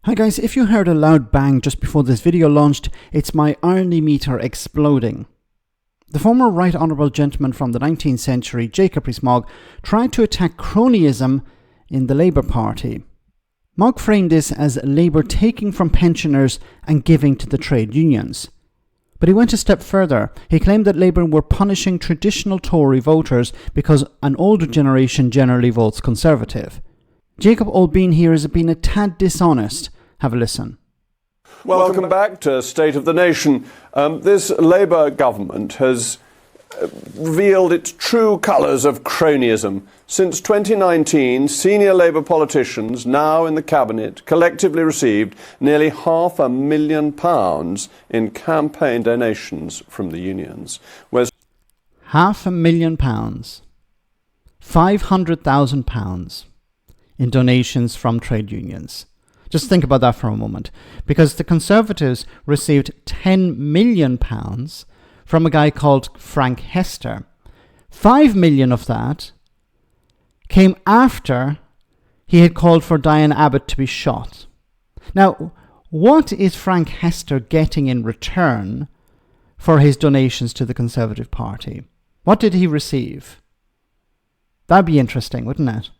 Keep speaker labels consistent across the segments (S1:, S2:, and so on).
S1: Hi guys, if you heard a loud bang just before this video launched, it's my irony meter exploding. The former Right Honourable gentleman from the 19th century, Jacob Rees-Mogg, tried to attack cronyism in the Labour Party. Mogg framed this as Labour taking from pensioners and giving to the trade unions. But he went a step further. He claimed that Labour were punishing traditional Tory voters because an older generation generally votes Conservative. Jacob, albeit here, has been a tad dishonest. Have a listen.
S2: Welcome back to State of the Nation. This Labour government has revealed its true colours of cronyism. Since 2019, senior Labour politicians now in the Cabinet collectively received nearly £500,000 in campaign donations from the unions. Whereas
S1: £500,000, £500,000 in donations from trade unions. Just think about that for a moment, because the Conservatives received £10 million from a guy called Frank Hester. 5 million of that came after he had called for Diane Abbott to be shot. Now, what is Frank Hester getting in return for his donations to the Conservative Party? What did he receive? That'd be interesting, wouldn't it?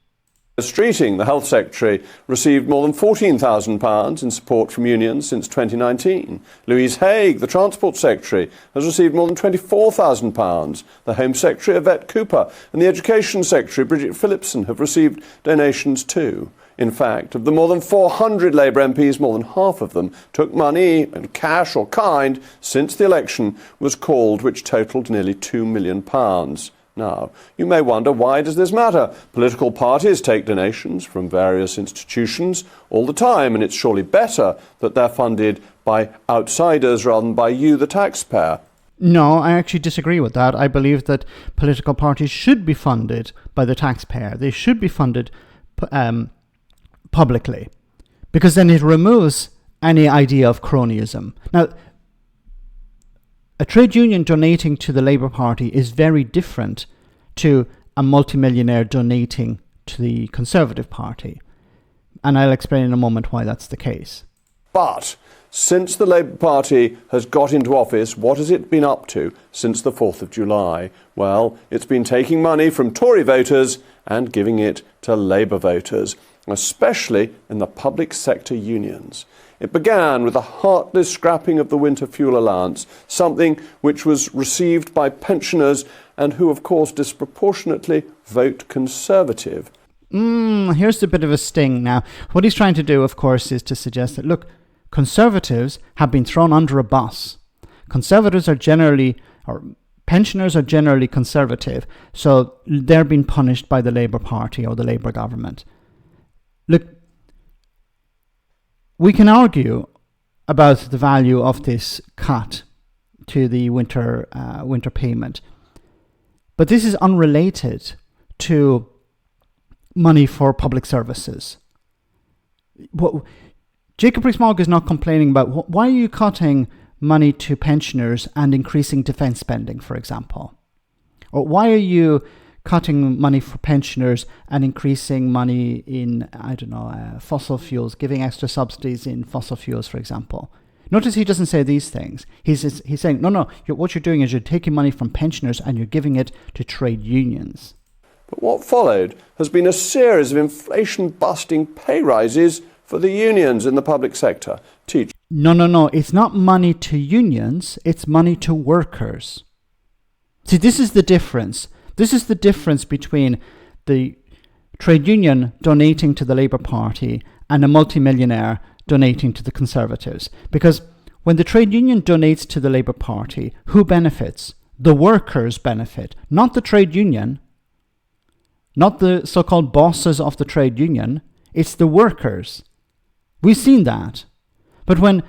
S2: Streeting, the Health Secretary, received more than £14,000 in support from unions since 2019. Louise Haigh, the Transport Secretary, has received more than £24,000. The Home Secretary, Yvette Cooper, and the Education Secretary, Bridget Phillipson, have received donations too. In fact, of the more than 400 Labour MPs, more than half of them took money, in cash or kind, since the election was called, which totalled nearly £2 million. Now, you may wonder, why does this matter? Political parties take donations from various institutions all the time, and it's surely better that they're funded by outsiders rather than by you, the taxpayer.
S1: No, I actually disagree with that. I believe that political parties should be funded by the taxpayer. They should be funded publicly, because then it removes any idea of cronyism. Now, a trade union donating to the Labour Party is very different to a multimillionaire donating to the Conservative Party. And I'll explain in a moment why that's the case.
S2: But since the Labour Party has got into office, what has it been up to since the 4th of July? Well, it's been taking money from Tory voters and giving it to Labour voters, especially in the public sector unions. It began with a heartless scrapping of the winter fuel allowance, something which was received by pensioners and who, of course, disproportionately vote Conservative.
S1: Here's a bit of a sting now. What he's trying to do, of course, is to suggest that, look, Conservatives have been thrown under a bus. Conservatives are generally, or pensioners are generally Conservative, so they're being punished by the Labour Party or the Labour government. Look, we can argue about the value of this cut to the winter payment, but this is unrelated to money for public services. What Jacob Rees-Mogg is not complaining about. Why are you cutting money to pensioners and increasing defence spending, for example? Or why are you cutting money for pensioners and increasing money in, fossil fuels, giving extra subsidies in fossil fuels, for example? Notice he doesn't say these things. He's saying, no, what you're doing is you're taking money from pensioners and you're giving it to trade unions.
S2: But what followed has been a series of inflation-busting pay rises for the unions in the public sector.
S1: No, it's not money to unions, it's money to workers. See, this is the difference. This is the difference between the trade union donating to the Labour Party and a multimillionaire donating to the Conservatives. Because when the trade union donates to the Labour Party, who benefits? The workers benefit, not the trade union, not the so-called bosses of the trade union. It's the workers. We've seen that. But when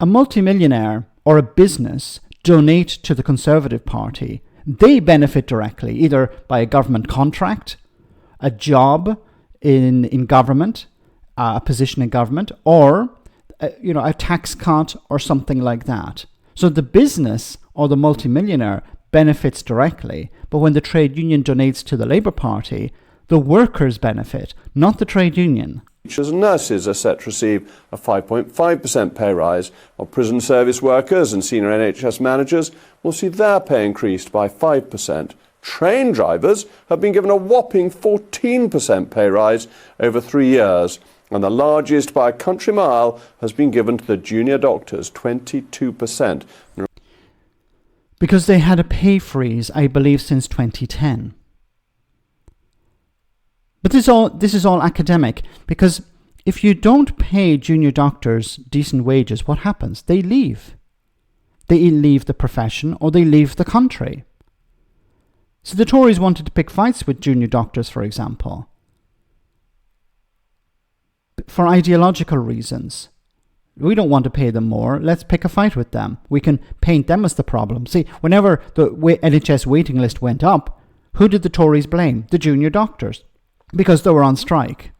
S1: a multimillionaire or a business donate to the Conservative Party, they benefit directly, either by a government contract, a job in government, a position in government, or a tax cut or something like that. So the business or the multimillionaire benefits directly, but when the trade union donates to the Labour Party, the workers benefit, not the trade union.
S2: Teachers and nurses are set to receive a 5.5% pay rise, while prison service workers and senior NHS managers will see their pay increased by 5%. Train drivers have been given a whopping 14% pay rise over 3 years, and the largest by a country mile has been given to the junior doctors, 22%.
S1: Because they had a pay freeze, I believe, since 2010. But this is all academic, because if you don't pay junior doctors decent wages, what happens? They leave. They leave the profession or they leave the country. So the Tories wanted to pick fights with junior doctors, for example, for ideological reasons. We don't want to pay them more. Let's pick a fight with them. We can paint them as the problem. See, whenever the NHS waiting list went up, who did the Tories blame? The junior doctors, because they were on strike.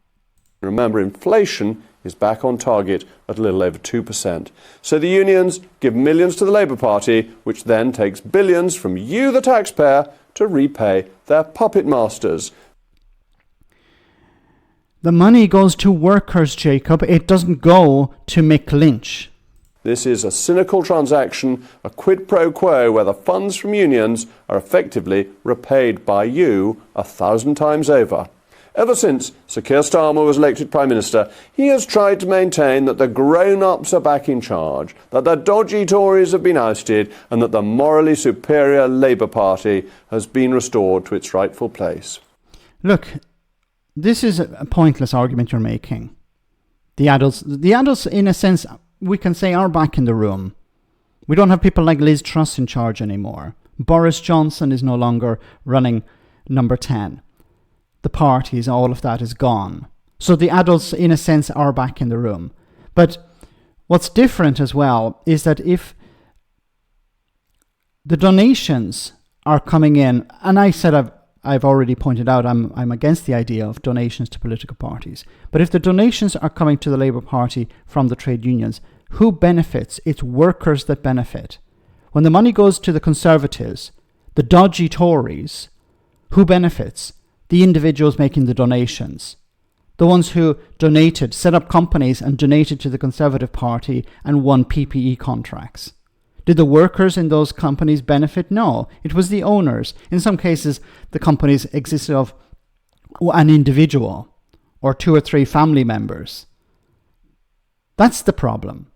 S2: Remember, inflation is back on target at a little over 2%. So the unions give millions to the Labour Party, which then takes billions from you, the taxpayer, to repay their puppet masters.
S1: The money goes to workers, Jacob. It doesn't go to Mick Lynch.
S2: This is a cynical transaction, a quid pro quo, where the funds from unions are effectively repaid by you 1,000 times over. Ever since Sir Keir Starmer was elected Prime Minister, he has tried to maintain that the grown-ups are back in charge, that the dodgy Tories have been ousted, and that the morally superior Labour Party has been restored to its rightful place.
S1: Look, this is a pointless argument you're making. The adults, in a sense, we can say, are back in the room. We don't have people like Liz Truss in charge anymore. Boris Johnson is no longer running number 10. The parties, all of that is gone. So the adults, in a sense, are back in the room. But what's different as well is that if the donations are coming in, and I said I've already pointed out I'm against the idea of donations to political parties. But if the donations are coming to the Labour Party from the trade unions, who benefits? It's workers that benefit. When the money goes to the Conservatives, the dodgy Tories, who benefits? The individuals making the donations. The ones who donated, set up companies and donated to the Conservative Party and won PPE contracts. Did the workers in those companies benefit? No, it was the owners. In some cases, the companies existed of an individual or 2 or 3 family members. That's the problem.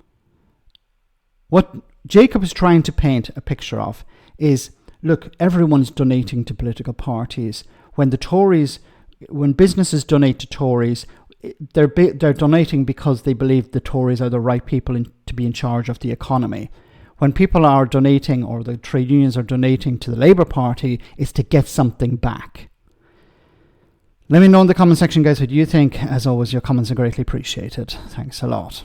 S1: What Jacob is trying to paint a picture of is, look, everyone's donating to political parties. When businesses donate to Tories, they're donating because they believe the Tories are the right people to be in charge of the economy. When people are donating, or the trade unions are donating to the Labour Party, it's to get something back. Let me know in the comment section, guys, what you think. As always, your comments are greatly appreciated. Thanks a lot.